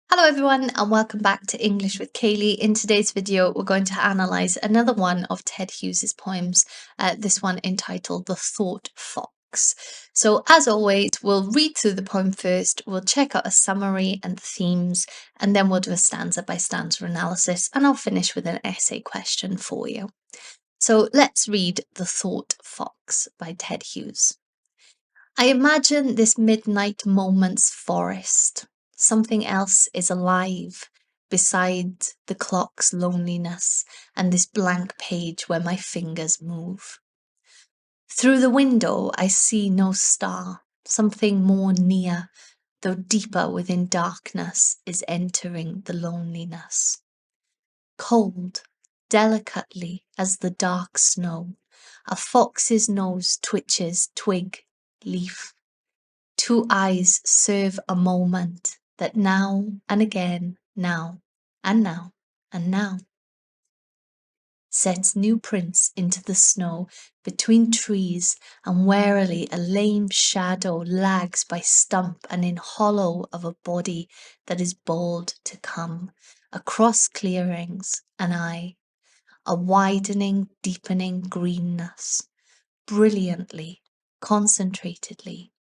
Hello everyone and welcome back to English with Kayleigh. In today's video we're going to analyse another one of Ted Hughes's poems, this one entitled The Thought Fox. So as always we'll read through the poem first, we'll check out a summary and the themes, and then we'll do a stanza by stanza analysis, and I'll finish with an essay question for you. So let's read The Thought Fox by Ted Hughes. I imagine this midnight moment's forest. Something else is alive beside the clock's loneliness and this blank page where my fingers move. Through the window, I see no star. Something more near, though deeper within darkness, is entering the loneliness. Cold, delicately as the dark snow, a fox's nose twitches twig, leaf. Two eyes serve a moment that now and again, now and now and now, sets new prints into the snow between trees, and warily a lame shadow lags by stump and in hollow of a body that is bold to come across clearings, and a widening, deepening greenness, brilliantly, concentratedly,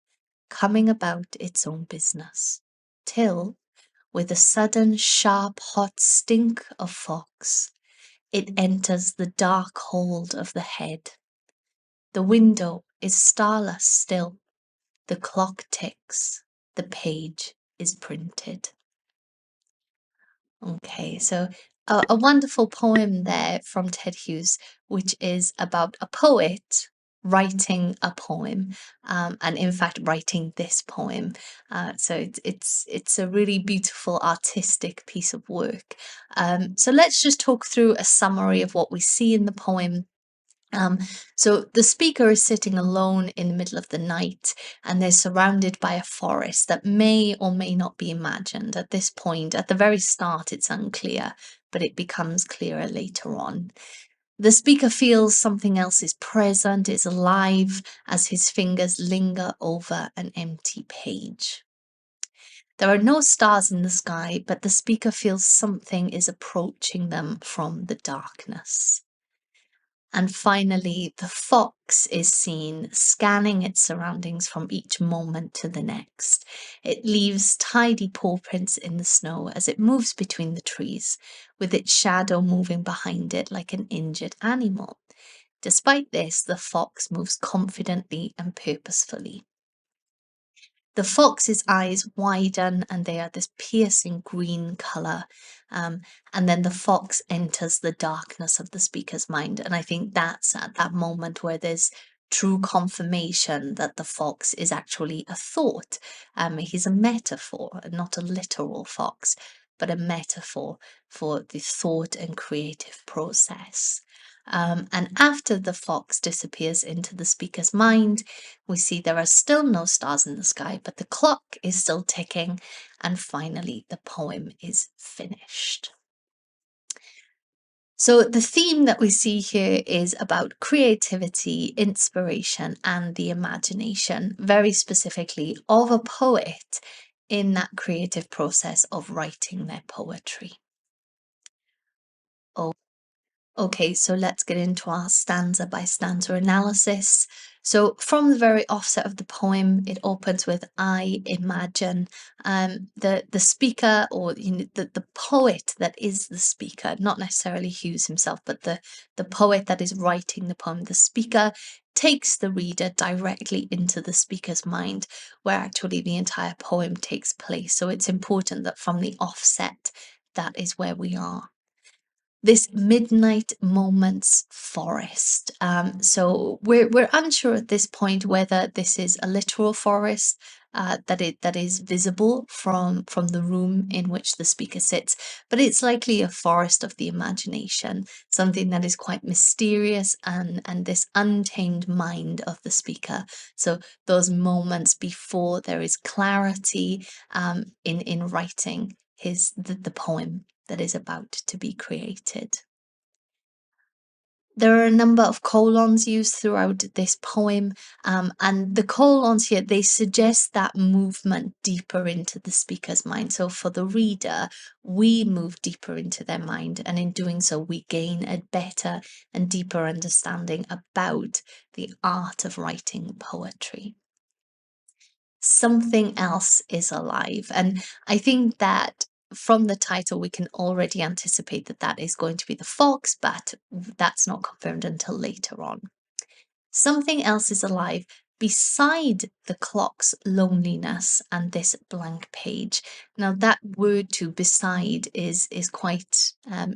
coming about its own business, till, with a sudden sharp hot stink of fox, it enters the dark hold of the head. The window is starless still, the clock ticks, the page is printed. Okay, so a wonderful poem there from Ted Hughes, which is about a poet writing a poem, and in fact writing this poem. So it's a really beautiful artistic piece of work. So let's just talk through a summary of what we see in the poem. So the speaker is sitting alone in the middle of the night, and they're surrounded by a forest that may or may not be imagined. At this point, at the very start, it's unclear, but it becomes clearer later on. The speaker feels something else is present, is alive, as his fingers linger over an empty page. There are no stars in the sky, but the speaker feels something is approaching them from the darkness. And finally, the fox is seen scanning its surroundings from each moment to the next. It leaves tidy paw prints in the snow as it moves between the trees, with its shadow moving behind it like an injured animal. Despite this, the fox moves confidently and purposefully. The fox's eyes widen and they are this piercing green colour. And then the fox enters the darkness of the speaker's mind. And I think that's at that moment where there's true confirmation that the fox is actually a thought. He's a metaphor, not a literal fox, but a metaphor for the thought and creative process. And after the fox disappears into the speaker's mind, we see there are still no stars in the sky, but the clock is still ticking, and finally the poem is finished. So the theme that we see here is about creativity, inspiration, and the imagination, very specifically of a poet in that creative process of writing their poetry. Okay, so let's get into our stanza by stanza analysis. So from the very offset of the poem, it opens with "I imagine." The speaker, or the poet that is the speaker, not necessarily Hughes himself, but the poet that is writing the poem, the speaker takes the reader directly into the speaker's mind, where actually the entire poem takes place. So it's important that from the offset, that is where we are. This midnight moment's forest. So we're unsure at this point whether this is a literal forest that is visible from the room in which the speaker sits, but it's likely a forest of the imagination, something that is quite mysterious, and this untamed mind of the speaker. So those moments before there is clarity in writing the poem that is about to be created. There are a number of colons used throughout this poem, and the colons here, they suggest that movement deeper into the speaker's mind. So for the reader, we move deeper into their mind, and in doing so, we gain a better and deeper understanding about the art of writing poetry. Something else is alive, and I think that from the title we can already anticipate that that is going to be the fox, but that's not confirmed until later on. Something else is alive beside the clock's loneliness and this blank page. Now that word to beside is quite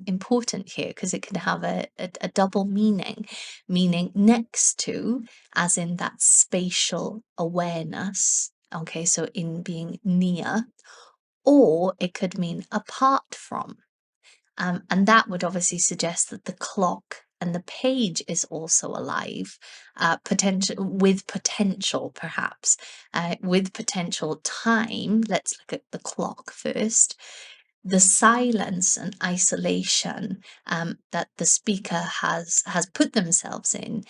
important here, because it can have a double meaning, meaning next to, as in that spatial awareness. Okay, so in being near, or it could mean apart from. And that would obviously suggest that the clock and the page is also alive, with potential, perhaps, with potential time. Let's look at the clock first. The silence and isolation that the speaker has put themselves in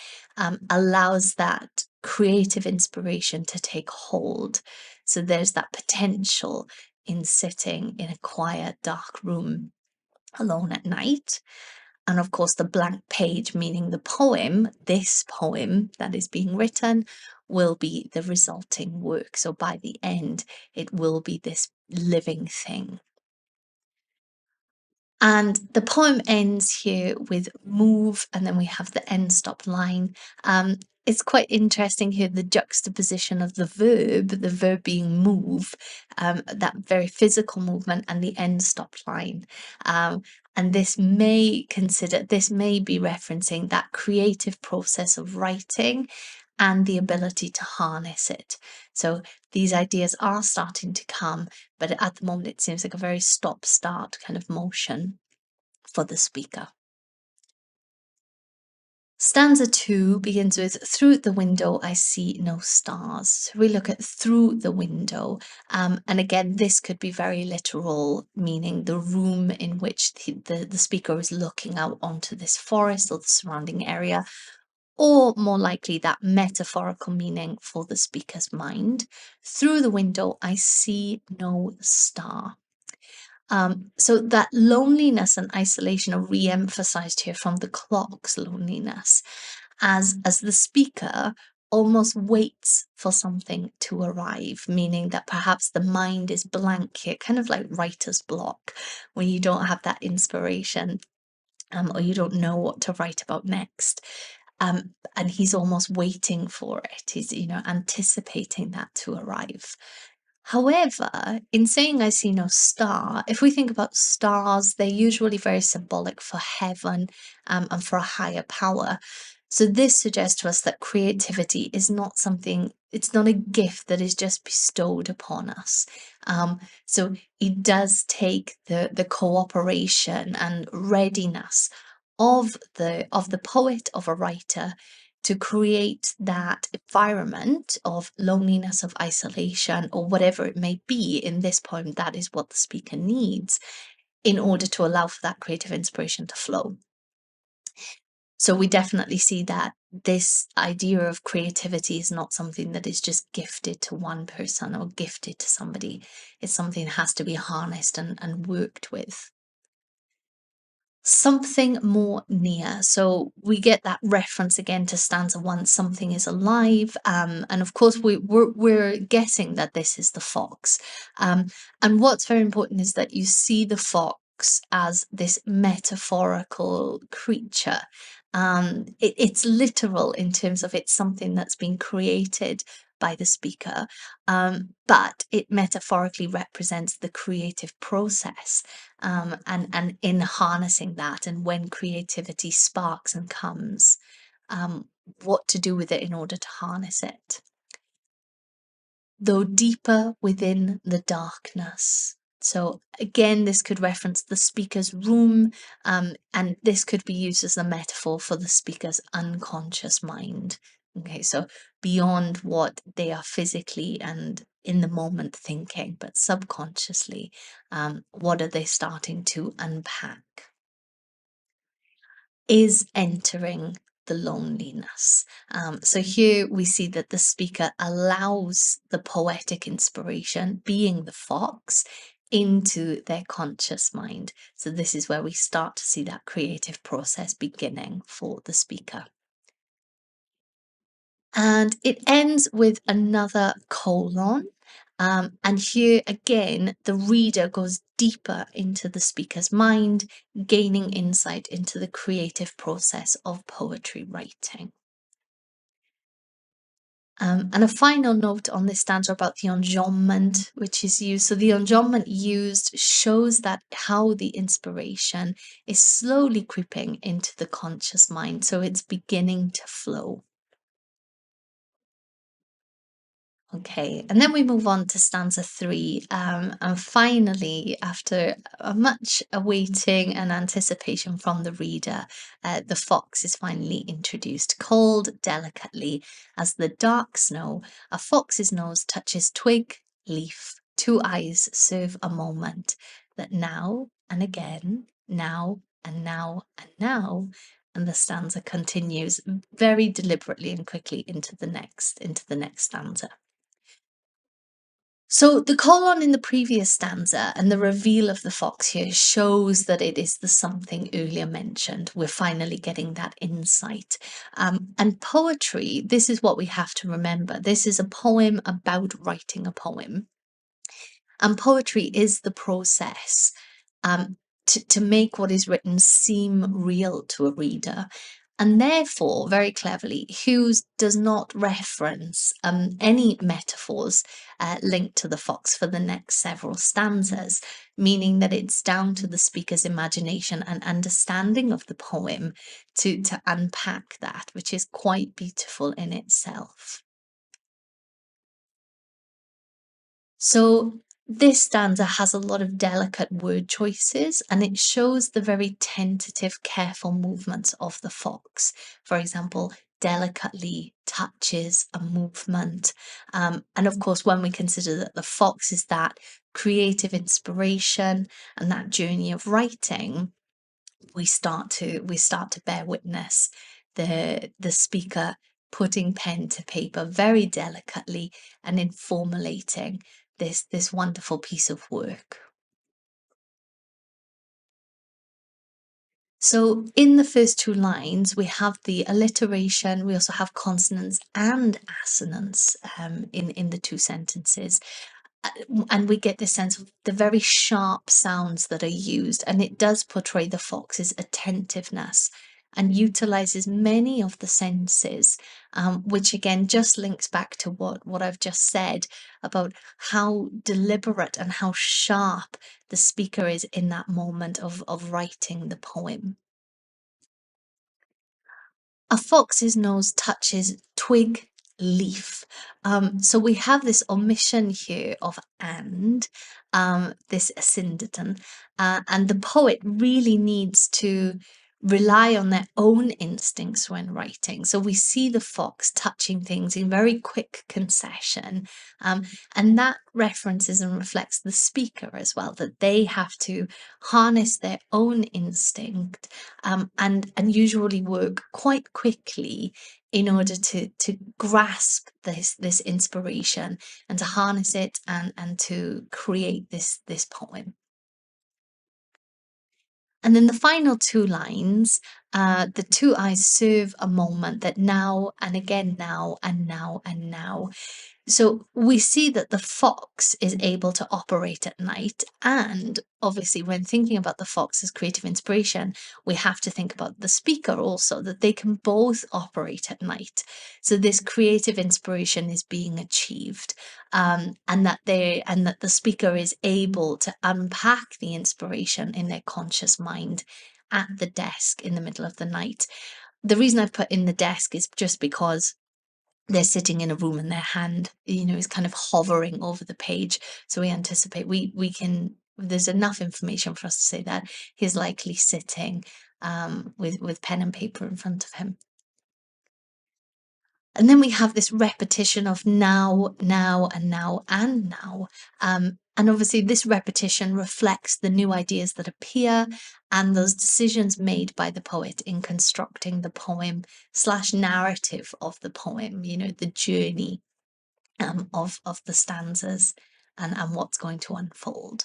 allows that creative inspiration to take hold. So there's that potential in sitting in a quiet, dark room alone at night. And of course, the blank page, meaning the poem, this poem that is being written, will be the resulting work. So by the end, it will be this living thing. And the poem ends here with move, and then we have the end stop line. It's quite interesting here, the juxtaposition of the verb being move, that very physical movement, and the end stop line. And this may be referencing that creative process of writing and the ability to harness it. So these ideas are starting to come, but at the moment it seems like a very stop-start kind of motion for the speaker. Stanza 2 begins with, through the window I see no stars. So we look at through the window, and again this could be very literal, meaning the room in which the speaker is looking out onto this forest or the surrounding area, or more likely that metaphorical meaning for the speaker's mind. Through the window I see no star. So that loneliness and isolation are re-emphasized here from the clock's loneliness, as the speaker almost waits for something to arrive, meaning that perhaps the mind is blank here, kind of like writer's block, when you don't have that inspiration, or you don't know what to write about next. And he's almost waiting for it. He's, anticipating that to arrive. However, in saying I see no star, if we think about stars, they're usually very symbolic for heaven, and for a higher power. So this suggests to us that creativity is not something, it's not a gift that is just bestowed upon us. So it does take the cooperation and readiness of the poet, of a writer, to create that environment of loneliness, of isolation, or whatever it may be. In this poem, that is what the speaker needs in order to allow for that creative inspiration to flow. So we definitely see that this idea of creativity is not something that is just gifted to one person or gifted to somebody. It's something that has to be harnessed and worked with. Something more near. So we get that reference again to stanza 1, something is alive. And of course we're guessing that this is the fox. And what's very important is that you see the fox as this metaphorical creature. It's literal in terms of it's something that's been created by the speaker, but it metaphorically represents the creative process, and in harnessing that, and when creativity sparks and comes, what to do with it in order to harness it. Though deeper within the darkness. So again, this could reference the speaker's room, and this could be used as a metaphor for the speaker's unconscious mind. Okay, so beyond what they are physically and in the moment thinking, but subconsciously, what are they starting to unpack? is entering the loneliness. So here we see that the speaker allows the poetic inspiration, being the fox, into their conscious mind. So this is where we start to see that creative process beginning for the speaker. And it ends with another colon. And here again, the reader goes deeper into the speaker's mind, gaining insight into the creative process of poetry writing. And a final note on this stanza about the enjambment which is used. So the enjambment used shows that how the inspiration is slowly creeping into the conscious mind. So it's beginning to flow. Okay, and then we move on to stanza 3. And finally, after a much awaiting and anticipation from the reader, the fox is finally introduced. Cold delicately as the dark snow, a fox's nose touches twig, leaf. Two eyes serve a moment that now and again, now and now and now, and the stanza continues very deliberately and quickly into the next stanza. So the colon in the previous stanza and the reveal of the fox here shows that it is the something earlier mentioned. We're finally getting that insight. And poetry, this is what we have to remember. This is a poem about writing a poem. And poetry is the process to make what is written seem real to a reader. And therefore, very cleverly, Hughes does not reference any metaphors linked to the fox for the next several stanzas, meaning that it's down to the speaker's imagination and understanding of the poem to unpack that, which is quite beautiful in itself. So this stanza has a lot of delicate word choices, and it shows the very tentative, careful movements of the fox. For example, delicately touches a movement. And of course, when we consider that the fox is that creative inspiration and that journey of writing, we start to bear witness the speaker putting pen to paper very delicately and in formulating this wonderful piece of work. So in the first two lines, we have the alliteration, we also have consonants and assonants in the two sentences. And we get this sense of the very sharp sounds that are used, and it does portray the fox's attentiveness and utilizes many of the senses, which again just links back to what I've just said about how deliberate and how sharp the speaker is in that moment of writing the poem. A fox's nose touches twig, leaf. So we have this omission here of and, this syndeton, and the poet really needs to rely on their own instincts when writing. So we see the fox touching things in very quick concession, and that references and reflects the speaker as well, that they have to harness their own instinct and usually work quite quickly in order to grasp this inspiration and to harness it and to create this poem. And then the final two lines, the two eyes serve a moment that now and again, now and now and now. So we see that the fox is able to operate at night. And obviously, when thinking about the fox as creative inspiration, we have to think about the speaker also, that they can both operate at night. So this creative inspiration is being achieved, and that the speaker is able to unpack the inspiration in their conscious mind at the desk in the middle of the night. The reason I've put in the desk is just because they're sitting in a room and their hand, is kind of hovering over the page. So we anticipate we can, there's enough information for us to say that he's likely sitting with pen and paper in front of him. And then we have this repetition of now, now, and now, and now. And And obviously, this repetition reflects the new ideas that appear and those decisions made by the poet in constructing the poem slash narrative of the poem, the journey of the stanzas and what's going to unfold.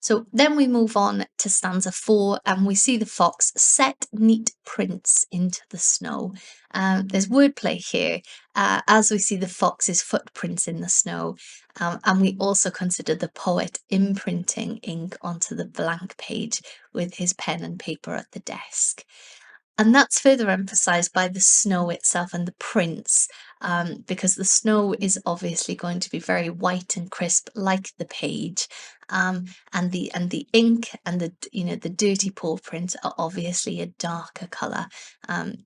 So then we move on to stanza 4, and we see the fox set neat prints into the snow. There's wordplay here, as we see the fox's footprints in the snow, and we also consider the poet imprinting ink onto the blank page with his pen and paper at the desk. And that's further emphasized by the snow itself and the prints, because the snow is obviously going to be very white and crisp, like the page, and the ink and the dirty paw print are obviously a darker color.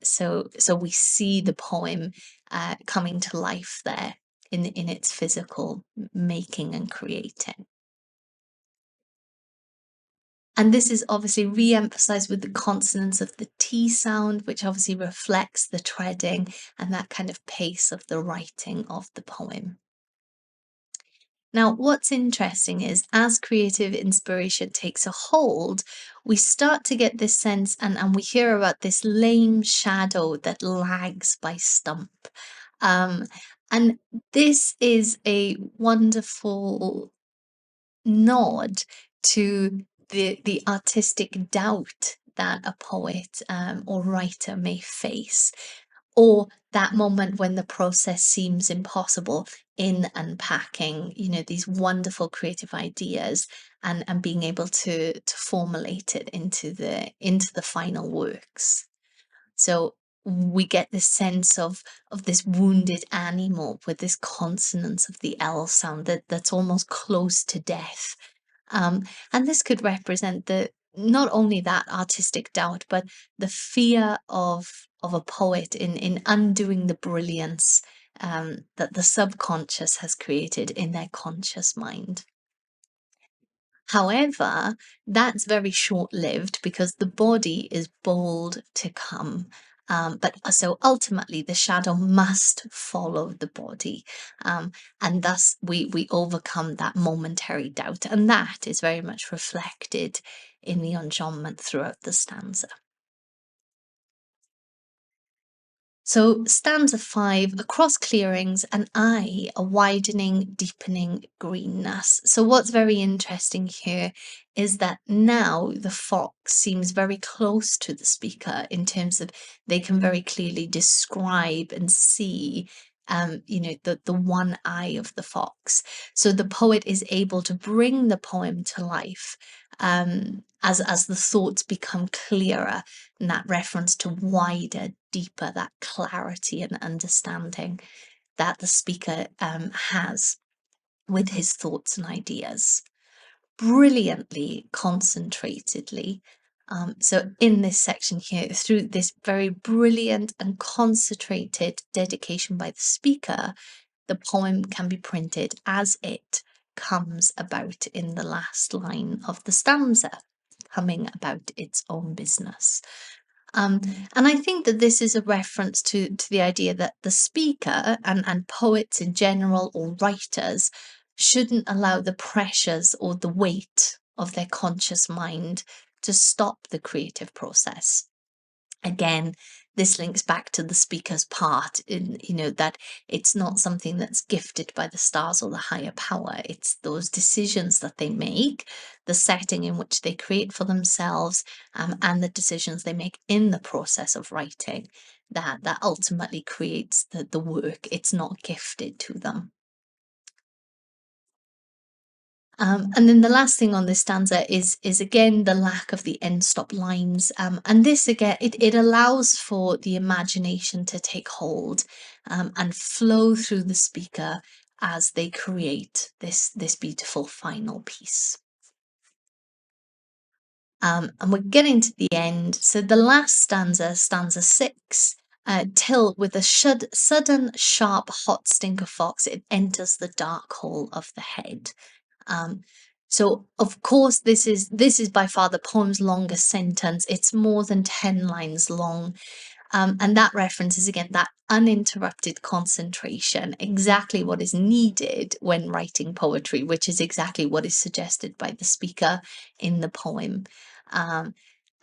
So we see the poem coming to life there in its physical making and creating. And this is obviously re-emphasized with the consonance of the T sound, which obviously reflects the treading and that kind of pace of the writing of the poem. Now, what's interesting is as creative inspiration takes a hold, we start to get this sense, and we hear about this lame shadow that lags by stump. And this is a wonderful nod to the artistic doubt that a poet or writer may face, or that moment when the process seems impossible in unpacking, these wonderful creative ideas and being able to formulate it into the final works. So we get this sense of this wounded animal with this consonance of the L sound that's almost close to death. And this could represent not only that artistic doubt, but the fear of a poet in undoing the brilliance that the subconscious has created in their conscious mind. However, that's very short-lived because the body is bold to come. So ultimately, the shadow must follow the body, and thus we overcome that momentary doubt, and that is very much reflected in the enjambment throughout the stanza. So stanza 5, across clearings, an eye, a widening, deepening greenness. So what's very interesting here is that now the fox seems very close to the speaker in terms of they can very clearly describe and see the one eye of the fox. So the poet is able to bring the poem to life as the thoughts become clearer, and that reference to wider, deeper, that clarity and understanding that the speaker has with his thoughts and ideas. Brilliantly, concentratedly. So in this section here, through this very brilliant and concentrated dedication by the speaker, the poem can be printed as it comes about in the last line of the stanza, coming about its own business. And I think that this is a reference to the idea that the speaker and poets in general or writers shouldn't allow the pressures or the weight of their conscious mind to stop the creative process. Again, this links back to the speaker's part in, that it's not something that's gifted by the stars or the higher power. It's those decisions that they make, the setting in which they create for themselves, and the decisions they make in the process of writing that ultimately creates the work. It's not gifted to them. And then the last thing on this stanza is again the lack of the end stop lines. And this again, it allows for the imagination to take hold and flow through the speaker as they create this beautiful final piece. And we're getting to the end. So the last stanza, stanza 6, till with a sudden sharp hot stink of fox, it enters the dark hole of the head. So of course this is by far the poem's longest sentence. It's more than 10 lines long. And that references again that uninterrupted concentration, exactly what is needed when writing poetry, which is exactly what is suggested by the speaker in the poem.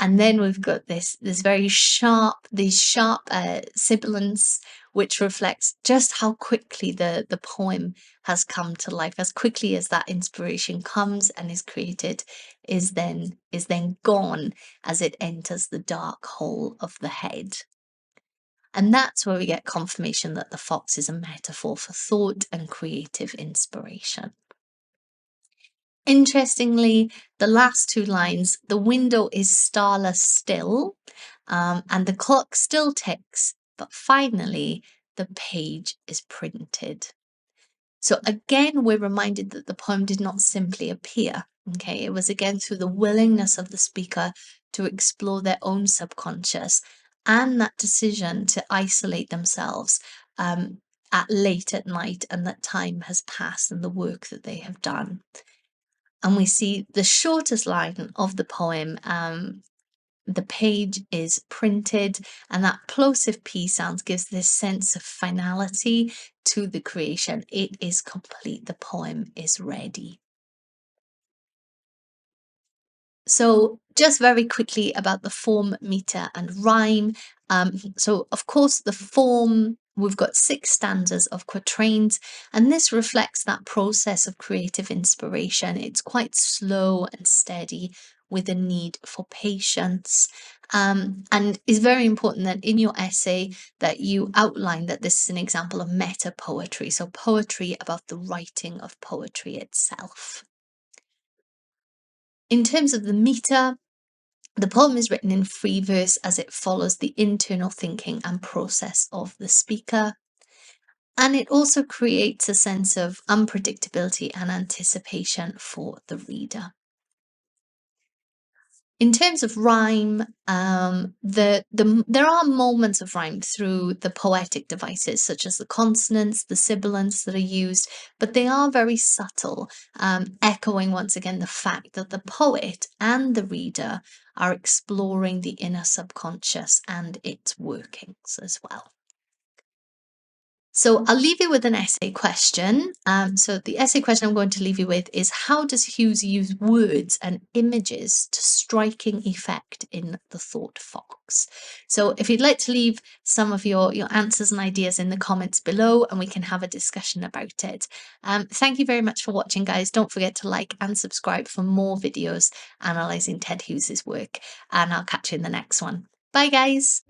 And then we've got this very sharp, these sharp sibilants, which reflects just how quickly the poem has come to life, as quickly as that inspiration comes and is created, is then gone as it enters the dark hole of the head. And that's where we get confirmation that the fox is a metaphor for thought and creative inspiration. Interestingly, the last two lines, the window is starless still, and the clock still ticks, but finally the page is printed. So again, we're reminded that the poem did not simply appear. Okay, it was again through the willingness of the speaker to explore their own subconscious and that decision to isolate themselves at late at night, and that time has passed and the work that they have done. And we see the shortest line of the poem, the page is printed, and that plosive P sound gives this sense of finality to the creation. It is complete, the poem is ready. So just very quickly about the form, meter, and rhyme. So of course the form, we've got 6 stanzas of quatrains, and this reflects that process of creative inspiration. It's quite slow and steady with a need for patience, and it's very important that in your essay that you outline that this is an example of meta poetry, so poetry about the writing of poetry itself. In terms of the meter, the poem is written in free verse as it follows the internal thinking and process of the speaker. And it also creates a sense of unpredictability and anticipation for the reader. In terms of rhyme, there are moments of rhyme through the poetic devices, such as the consonants, the sibilants that are used, but they are very subtle, echoing once again the fact that the poet and the reader are exploring the inner subconscious and its workings as well. So I'll leave you with an essay question. So the essay question I'm going to leave you with is, how does Hughes use words and images to striking effect in the thought fox? So if you'd like to leave some of your answers and ideas in the comments below, and we can have a discussion about it. Thank you very much for watching, guys. Don't forget to like and subscribe for more videos analysing Ted Hughes's work, and I'll catch you in the next one. Bye, guys.